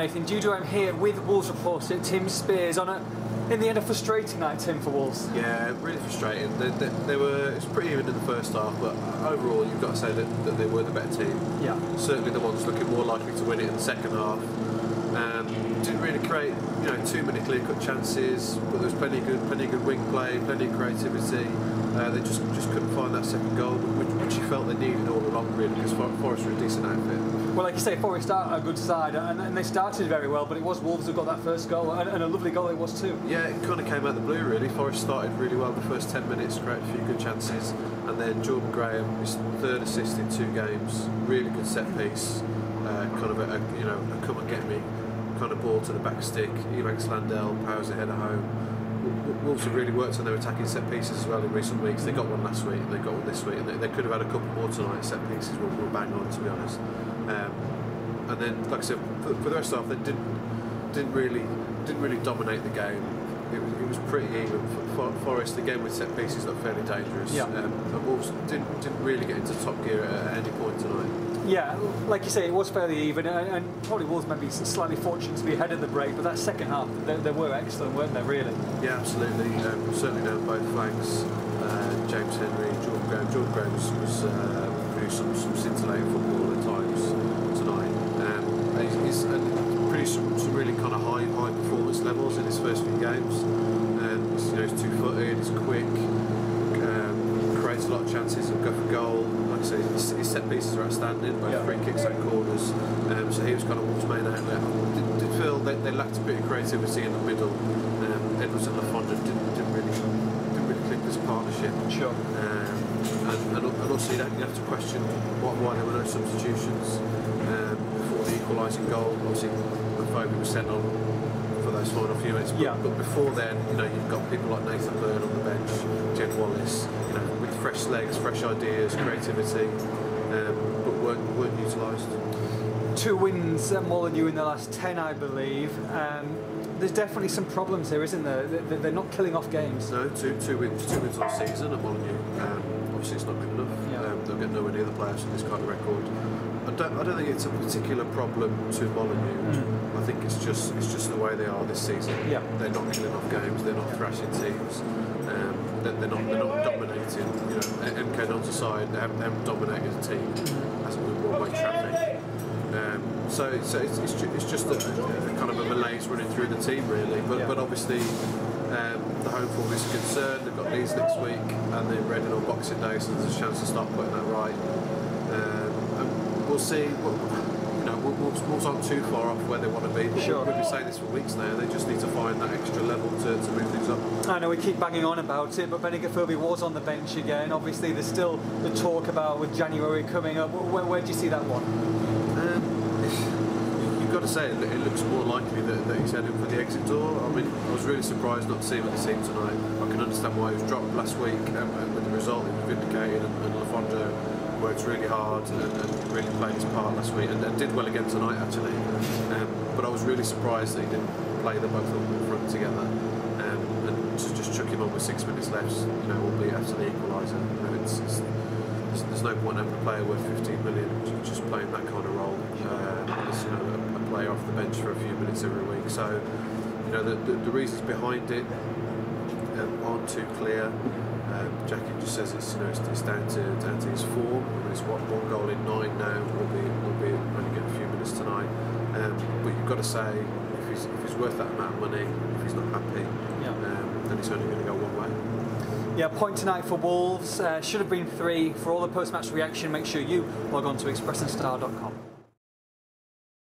Nathan Judah. I'm here with Wolves reporter Tim Spiers on in the end, a frustrating night, Tim, for Wolves. Yeah, really frustrating. It was pretty even in the first half, but overall you've got to say that they were the better team. Yeah. Certainly the ones looking more likely to win it in the second half. Didn't really create too many clear-cut chances, but there was plenty of good wing play, plenty of creativity. They just couldn't find that second goal, which you felt they needed all along, really, because Forest were a decent outfit. Well, like you say, Forest are a good side, and they started very well, but it was Wolves who got that first goal, and a lovely goal it was too. Yeah, it kind of came out of the blue, really. Forest started really well the first 10 minutes, created a few good chances, and then Jordan Graham, his third assist in 2 games, really good set piece, kind of a come and get me kind of ball to the back stick. Ebanks Landell powers the header home. Wolves have really worked on their attacking set pieces as well in recent weeks. They got one last week, and they got one this week, and they could have had a couple more tonight. Set pieces were bang on, to be honest. And then, like I said, for the rest of the half, they didn't really dominate the game. It was pretty even. For Forest, again with set pieces, looked fairly dangerous. Yeah. And Wolves didn't really get into top gear at any point tonight. Yeah, like you say, it was fairly even, and probably Wolves maybe slightly fortunate to be ahead of the break, but that second half, they were excellent, weren't they, really? Yeah, absolutely. Certainly down both flanks. James Henry, Jordan Graham was doing some scintillating football at times tonight. He's produced some really kind of high performance levels in his first few games. He's 2-footed, he's quick, creates a lot of chances and go for goal. Like I say, his set pieces are outstanding, both free kicks and corners. So he was kind of Wolves' main outlet. I did feel they lacked a bit of creativity in the middle. Edwards and Lafonda didn't really click this partnership. Sure. And also you have to question why there were no substitutions before the equalising goal. Obviously, Fogarty was sent on for those final few minutes. But before then, you've got people like Nathan Byrne on the bench, Jen Wallace, with fresh legs, fresh ideas, creativity, but weren't utilised. 2 wins at Molineux in the last 10, I believe. There's definitely some problems here, isn't there? They're not killing off games. No, two wins on season at Molineux. Obviously, it's not good enough. Yeah. They'll get nowhere near the playoffs with this kind of record. I don't think it's a particular problem to Molineux. I think it's just the way they are this season. Yeah. They're not killing off games. They're not thrashing teams. They're not dominating. MK Dons aside, they haven't dominated a team. Hasn't been one-way traffic. So it's just a kind of a malaise running through the team, really. But obviously the home form is a concern. They've got Leeds next week, and they're Reading on Boxing Day, so there's a chance to start putting that right. And we'll see. Wolves aren't too far off where they want to be. But sure. We've been saying this for weeks now. They just need to find that extra level to move things up. I know we keep banging on about it, but Benny Gafurby was on the bench again. Obviously, there's still the talk about with January coming up. Where do you see that one? You've got to say it looks more likely that he's heading for the exit door. I mean, I was really surprised not to see him in the team tonight. I can understand why he was dropped last week, and with the result he was vindicated, and Lafonda worked really hard and really played his part last week, and did well again tonight actually. But I was really surprised that he didn't play them both up in front together, and to just chuck him on with 6 minutes left, albeit after the equaliser. There's no point having a player worth 15 million just playing that kind of role. As a player off the bench for a few minutes every week. So the reasons behind it aren't too clear. Jackie just says it's down to his form. It's one goal in 9 now. We'll be only getting a few minutes tonight. But you've got to say if he's worth that amount of money, if he's not happy, then he's only going to go one way. Yeah, point tonight for Wolves. Should have been 3. For all the post-match reaction, make sure you log on to expressandstar.com.